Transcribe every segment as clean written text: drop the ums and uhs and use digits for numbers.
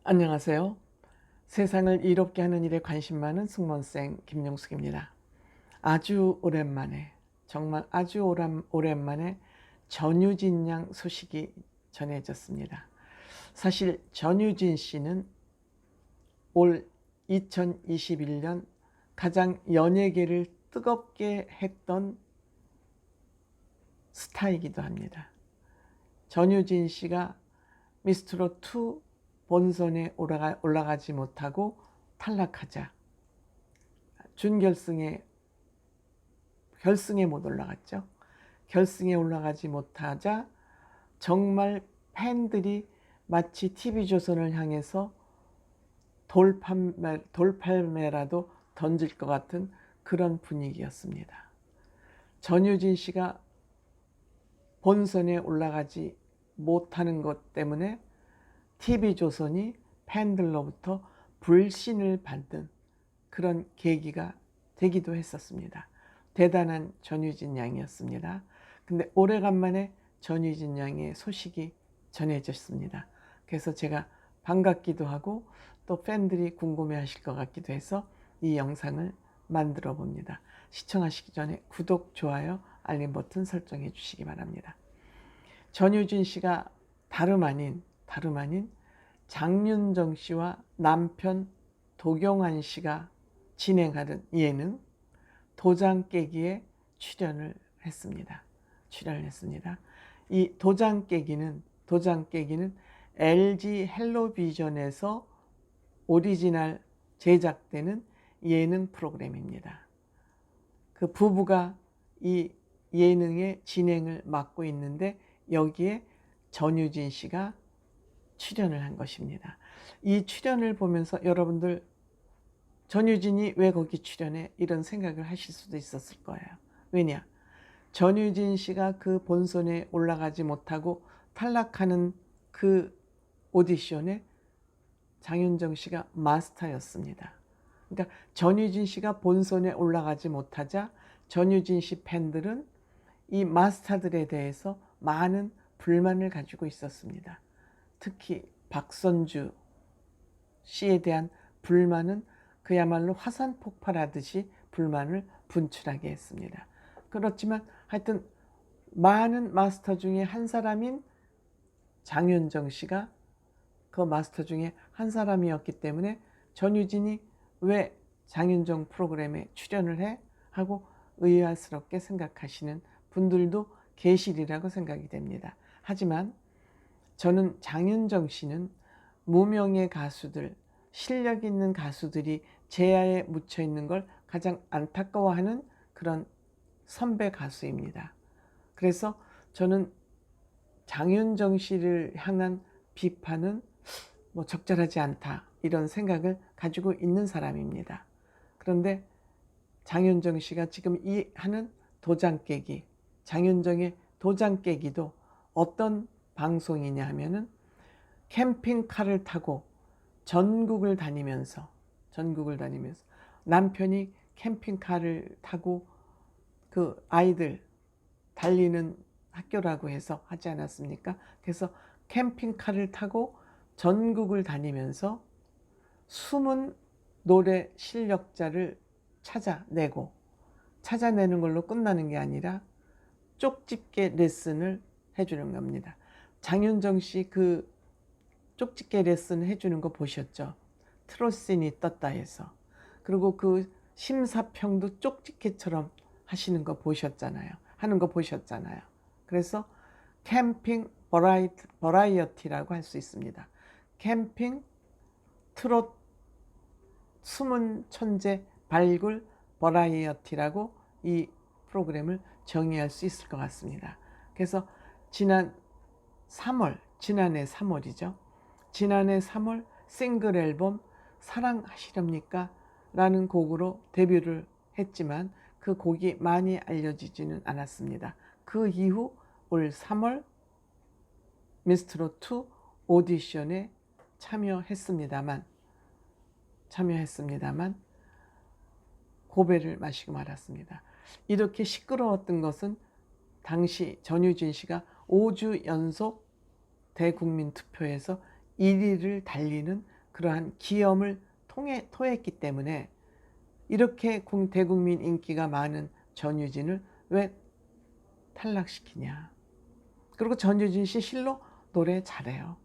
안녕하세요. 세상을 이롭게 하는 일에 관심 많은 승무원생 김용숙입니다. 아주 오랜만에, 정말 아주 오랜만에 전유진 양 소식이 전해졌습니다. 사실 전유진 씨는 올 2021년 가장 연예계를 뜨겁게 했던 스타이기도 합니다. 전유진 씨가 미스트롯2 본선에 올라가지 못하고 탈락하자 결승에 못 올라갔죠. 결승에 올라가지 못하자 정말 팬들이 마치 TV조선을 향해서 돌팔매라도 던질 것 같은 그런 분위기였습니다. 전유진 씨가 본선에 올라가지 못하는 것 때문에 TV조선이 팬들로부터 불신을 받는 그런 계기가 되기도 했었습니다. 대단한 전유진 양이었습니다. 근데 오래간만에 전유진 양의 소식이 전해졌습니다. 그래서 제가 반갑기도 하고 또 팬들이 궁금해하실 것 같기도 해서 이 영상을 만들어 봅니다. 시청하시기 전에 구독, 좋아요, 알림 버튼 설정해 주시기 바랍니다. 전유진 씨가 다름 아닌 장윤정 씨와 남편 도경환 씨가 진행하는 예능 도장 깨기에 출연을 했습니다. 이 도장 깨기는 LG 헬로비전에서 오리지널 제작되는 예능 프로그램입니다. 그 부부가 이 예능의 진행을 맡고 있는데 여기에 전유진 씨가 출연을 한 것입니다. 이 출연을 보면서 여러분들 전유진이 왜 거기 출연해? 이런 생각을 하실 수도 있었을 거예요. 왜냐? 전유진 씨가 그 본선에 올라가지 못하고 탈락하는 그 오디션에 장윤정 씨가 마스터였습니다. 그러니까 전유진 씨가 본선에 올라가지 못하자 전유진 씨 팬들은 이 마스터들에 대해서 많은 불만을 가지고 있었습니다. 특히 박선주 씨에 대한 불만은 그야말로 화산 폭발하듯이 불만을 분출하게 했습니다. 그렇지만 하여튼 많은 마스터 중에 한 사람인 장윤정 씨가 그 마스터 중에 한 사람이었기 때문에 전유진이 왜 장윤정 프로그램에 출연을 해? 하고 의아스럽게 생각하시는 분들도 계시리라고 생각이 됩니다. 하지만 저는 장윤정 씨는 무명의 가수들, 실력 있는 가수들이 제야에 묻혀 있는 걸 가장 안타까워하는 그런 선배 가수입니다. 그래서 저는 장윤정 씨를 향한 비판은 적절하지 않다 이런 생각을 가지고 있는 사람입니다. 그런데 장윤정 씨가 지금 하는 도장 깨기, 장윤정의 도장 깨기도 어떤 방송이냐 하면은 캠핑카를 타고 전국을 다니면서 남편이 캠핑카를 타고 그 아이들 달리는 학교라고 해서 하지 않았습니까? 그래서 캠핑카를 타고 전국을 다니면서 숨은 노래 실력자를 찾아내는 걸로 끝나는 게 아니라 쪽집게 레슨을 해주는 겁니다. 장윤정 씨 그 쪽집게 레슨 해주는 거 보셨죠? 트로신이 떴다 해서. 그리고 그 심사평도 쪽집게처럼 하는 거 보셨잖아요. 그래서 캠핑 버라이어티라고 할 수 있습니다. 캠핑 트롯 숨은 천재 발굴 버라이어티라고 이 프로그램을 정의할 수 있을 것 같습니다. 그래서 지난해 3월이죠. 지난해 3월 싱글 앨범 사랑하시렵니까? 라는 곡으로 데뷔를 했지만 그 곡이 많이 알려지지는 않았습니다. 그 이후 올 3월 미스트롯2 오디션에 참여했습니다만 고배를 마시고 말았습니다. 이렇게 시끄러웠던 것은 당시 전유진 씨가 5주 연속 대국민 투표에서 1위를 달리는 그러한 기염을 토했기 때문에 이렇게 대국민 인기가 많은 전유진을 왜 탈락시키냐. 그리고 전유진 씨 실로 노래 잘해요.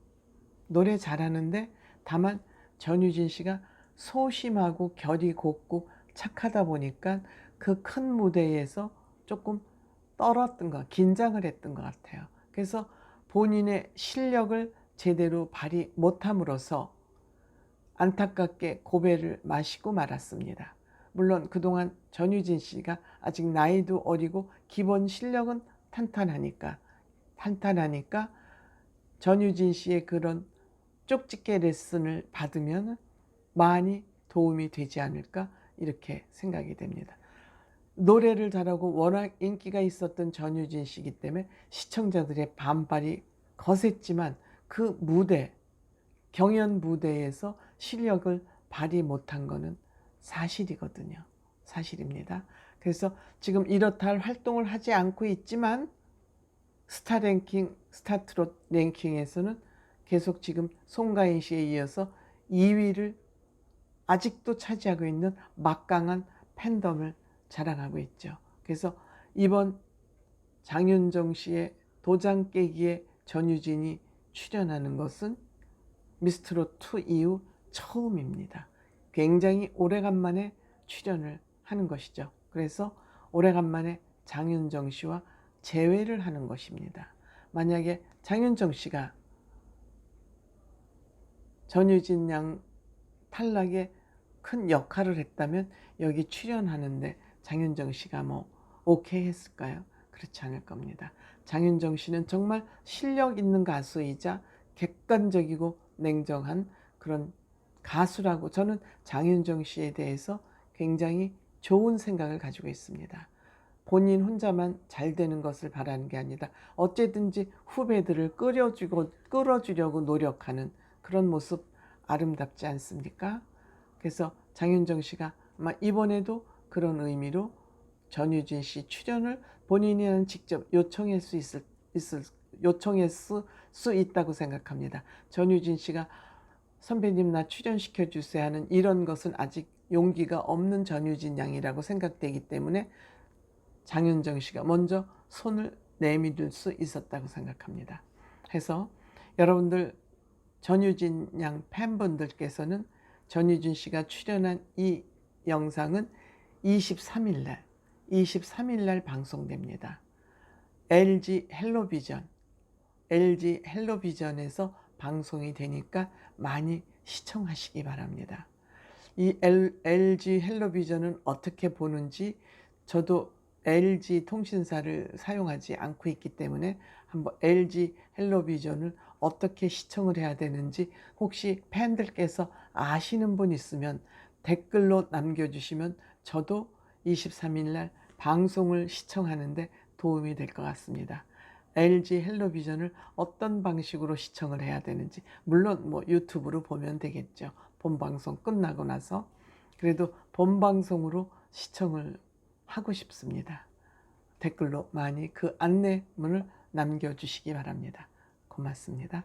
노래 잘하는데 다만 전유진 씨가 소심하고 결이 곱고 착하다 보니까 그 큰 무대에서 조금 떨었던 것, 긴장을 했던 것 같아요. 그래서 본인의 실력을 제대로 발휘 못함으로써 안타깝게 고배를 마시고 말았습니다. 물론 그동안 전유진 씨가 아직 나이도 어리고 기본 실력은 탄탄하니까 전유진 씨의 그런 쪽집게 레슨을 받으면 많이 도움이 되지 않을까 이렇게 생각이 됩니다. 노래를 잘하고 워낙 인기가 있었던 전유진 씨이기 때문에 시청자들의 반발이 거셌지만 그 무대, 경연 무대에서 실력을 발휘 못한 거는 사실이거든요. 사실입니다. 그래서 지금 이렇다 할 활동을 하지 않고 있지만 스타트롯 랭킹에서는 계속 지금 송가인 씨에 이어서 2위를 아직도 차지하고 있는 막강한 팬덤을 자랑하고 있죠. 그래서 이번 장윤정 씨의 도장 깨기에 전유진이 출연하는 것은 미스트롯2 이후 처음입니다. 굉장히 오래간만에 출연을 하는 것이죠. 그래서 오래간만에 장윤정 씨와 재회를 하는 것입니다. 만약에 장윤정 씨가 전유진 양 탈락에 큰 역할을 했다면 여기 출연하는데 장윤정 씨가 뭐 오케이 했을까요? 그렇지 않을 겁니다. 장윤정 씨는 정말 실력 있는 가수이자 객관적이고 냉정한 그런 가수라고 저는 장윤정 씨에 대해서 굉장히 좋은 생각을 가지고 있습니다. 본인 혼자만 잘 되는 것을 바라는 게 아니라 어쨌든지 후배들을 끌어주려고 노력하는 그런 모습 아름답지 않습니까? 그래서 장윤정 씨가 아마 이번에도 그런 의미로 전유진 씨 출연을 본인이 직접 요청했을 수 있다고 생각합니다. 전유진 씨가 선배님 나 출연시켜 주세요 하는 이런 것은 아직 용기가 없는 전유진 양이라고 생각되기 때문에 장윤정 씨가 먼저 손을 내밀 수 있었다고 생각합니다. 해서 여러분들 전유진 양 팬분들께서는 전유진 씨가 출연한 이 영상은 23일 날 방송됩니다. LG 헬로비전에서 방송이 되니까 많이 시청하시기 바랍니다. 이 LG 헬로비전은 어떻게 보는지 저도 LG 통신사를 사용하지 않고 있기 때문에 한번 LG 헬로비전을 어떻게 시청을 해야 되는지 혹시 팬들께서 아시는 분 있으면 댓글로 남겨주시면 저도 23일 날 방송을 시청하는데 도움이 될 것 같습니다. LG 헬로비전을 어떤 방식으로 시청을 해야 되는지 물론 뭐 유튜브로 보면 되겠죠. 본방송 끝나고 나서 그래도 본방송으로 시청을 하고 싶습니다. 댓글로 많이 그 안내문을 남겨주시기 바랍니다. 고맙습니다.